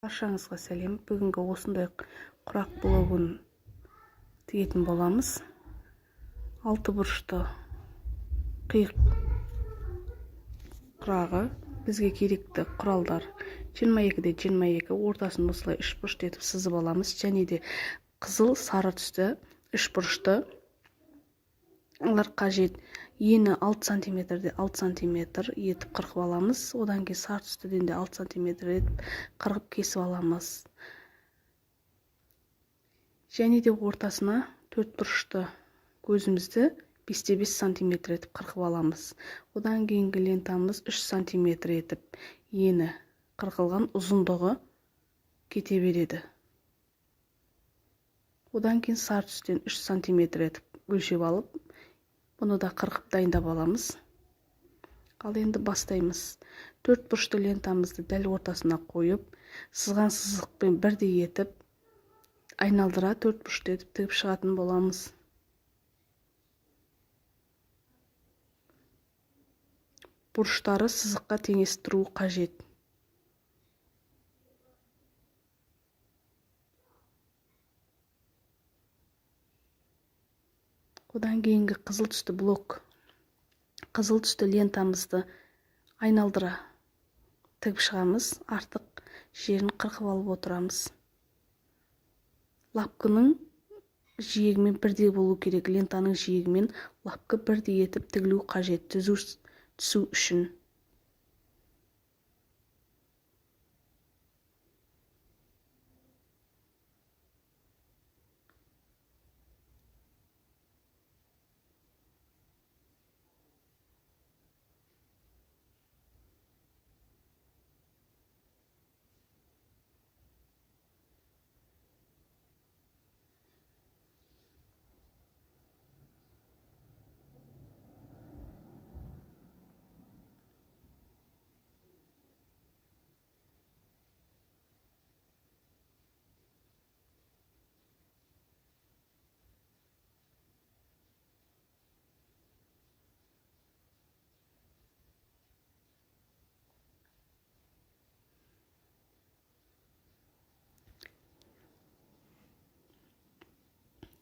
Баршаңызға сәлем. Бүгінгі осындай құрақ блогын тігетін боламыз. 6 бұрышты қиық құрағы. Бізге керекті құралдар 22-де 22, ортасын осылай 3 бұрышты етіп сызып аламыз. Және де қызыл сары түсті 3 бұрышты. Олар қажет. Ені 6 см-де 6 см етіп қырқып аламыз. Одан кейін сары түстіден де 6 см етіп қырқып кесіп аламыз. Және де ортасына 4 бұрышты көзімізді 5-те 5 см етіп қырқып аламыз. Одан кейінгі лентамыз 3 см етіп ені қырқылған, ұзындығы кете береді. Одан кейін сары түстен 3 см етіп өлшеп алып, бұны да қырқып дайындап аламыз. Ал енді бастаймыз. 4 бұрышты лентамызды дәл ортасына қойып, сызған сызықпен бірдей етіп, айналдыра 4 бұрышты етіп тігіп шығатын боламыз. Бұрыштары сызыққа теңестіру қажет. Одан кейінгі қызыл түсті блок. Қызыл түсті лентамызды айналдыра тігіп шығамыз. Артық жерін қырқып алып отырамыз. Лапкының жиегімен бірдей болу керек. Лентаның жиегімен лапкы бірдей етіп тігілу қажет, түсу үшін.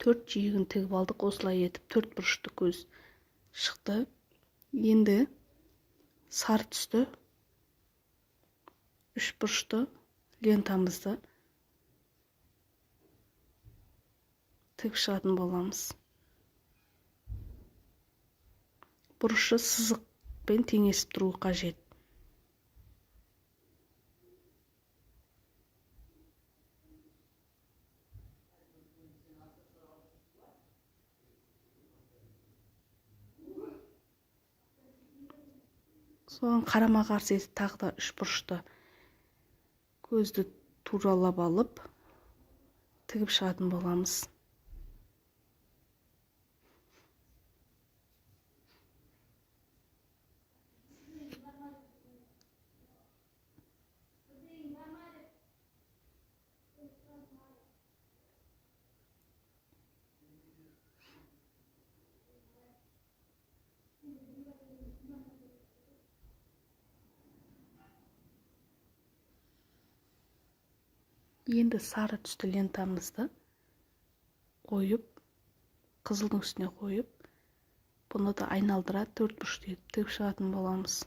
Төрт жиегін тігіп алдық. Осылай етіп 4 бұрышты көз шықты. Енді сары түсті 3 бұрышты лентамызды тігіп шығатын боламыз. Бұрышы сызықпен теңесіп тұру қажет. Соған қарама қарсы етіп тағы да 3 бұрышты көзді туралап алып тігіп шығатын боламыз. Енді сары түсті лентамызды қойып, қызылдың үстіне қойып, бұны да айналдыра 4 бұрышты етіп тігіп шығатын боламыз.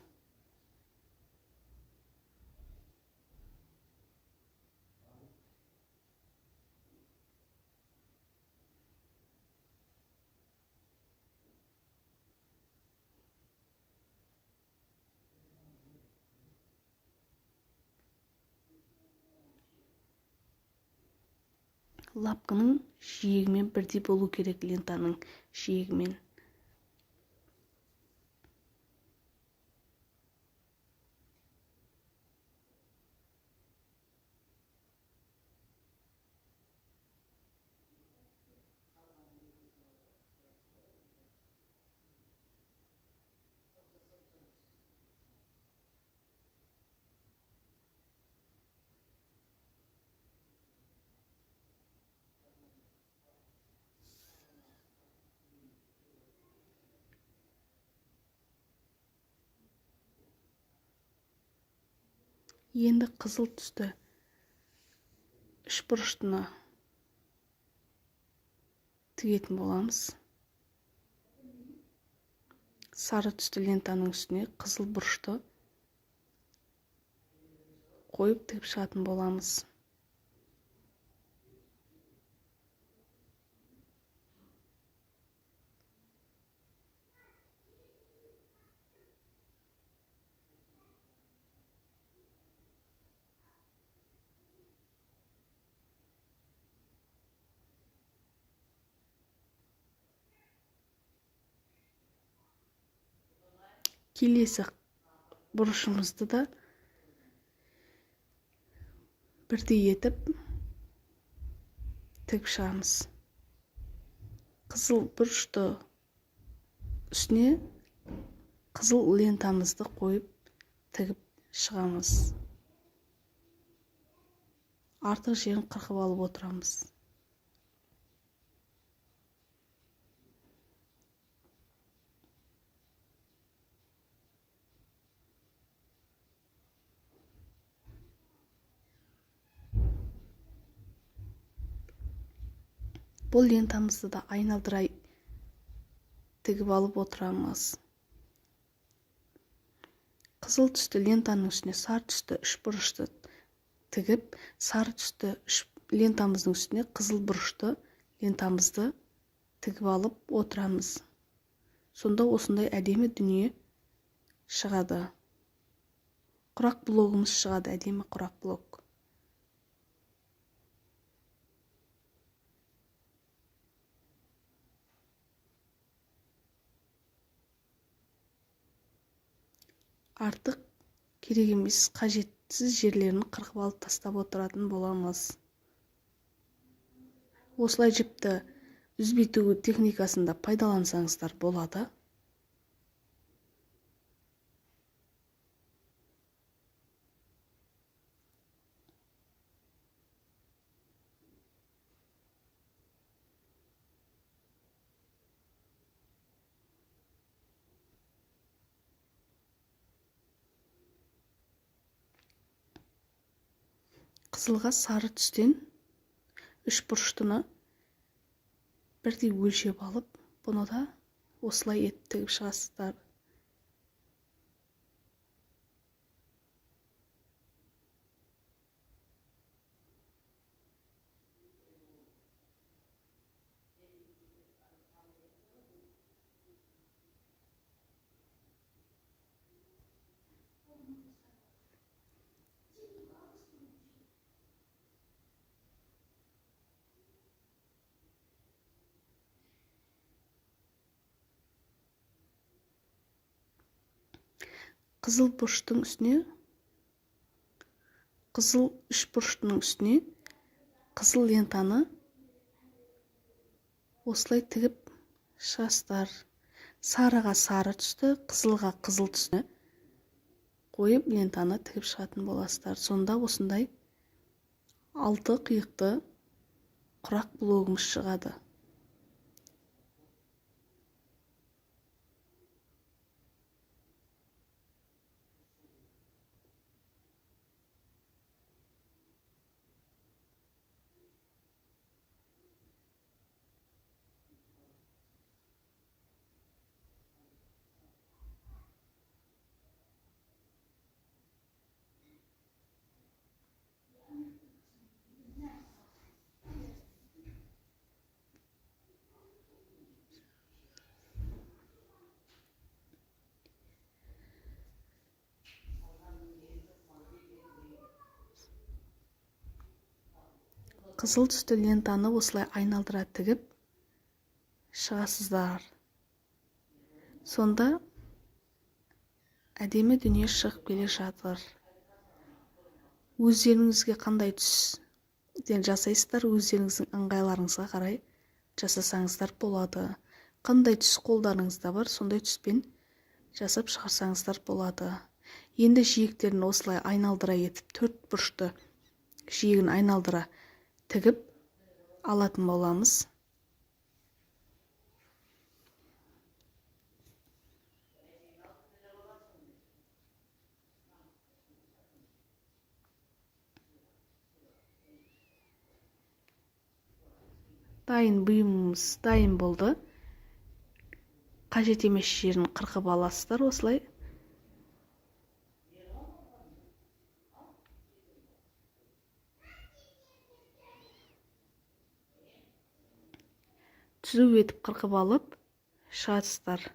Лапкының жиегімен бірдей болу керек, лентаның жиегімен. Енді қызыл түсті үш бұрыштына тігетін боламыз. Сары түсті лентаның үстіне қызыл бұрышты қойып тігіп шығатын боламыз. Келесі бұрышымызды да бірдей етіп тігіп шығамыз. Қызыл бұрышты үстіне қызыл лентамызды қойып тігіп шығамыз. Артық жерін қырқып алып отырамыз. Бұл лентамызды да айналдыра тігіп алып отырамыз. Қызыл түсті лентаның үстіне сары түсті үш бұрышты тігіп, сары түсті лентамыздың үстіне қызыл бұрышты лентамызды тігіп алып отырамыз. Сонда осындай әдемі дүние шығады. Құрақ блогымыз шығады, әдемі құрақ блог. Артық керек емес, қажетсіз жерлерін қырқып алып тастап отыратын боламыз. Осылай жіпті үзбей тігу техникасында пайдалансаңыздар болады. Қызылға сары түстен үш бұрыштыны бірдей өлшеп алып, бұны да осылай етіп тігіп шығасыздар. Қызыл бұрыштың үстіне, қызыл үш бұрыштың үстіне қызыл лентаны осылай тігіп шығасыздар. Сарыға сары түсті, қызылға қызыл түсті қойып лентаны тігіп шығатын боласыздар. Сонда осындай алты қиықты құрақ блогымыз шығады. Қызыл түсті лентаны осылай айналдыра тігіп шығасыздар. Сонда әдемі дүние шығып келе жатыр. Өздеріңізге қандай түстен жасайсыздар, өздеріңіздің ыңғайларыңызға қарай жасасаңыздар болады. Қандай түс қолдарыңызда бар, сондай түспен жасап шығарсаңыздар болады. Енді жиектерін осылай айналдыра етіп, төрт бұрышты жиегін айналдыра тігіп алатын боламыз. Дайын бұйымымыз дайын болды. Қажет емес жерін қырқып аласыздар осылай. Түзу етіп қырқып алып шығасыздар.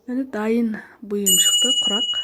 Міне дайын бұйым шықты, құрақ.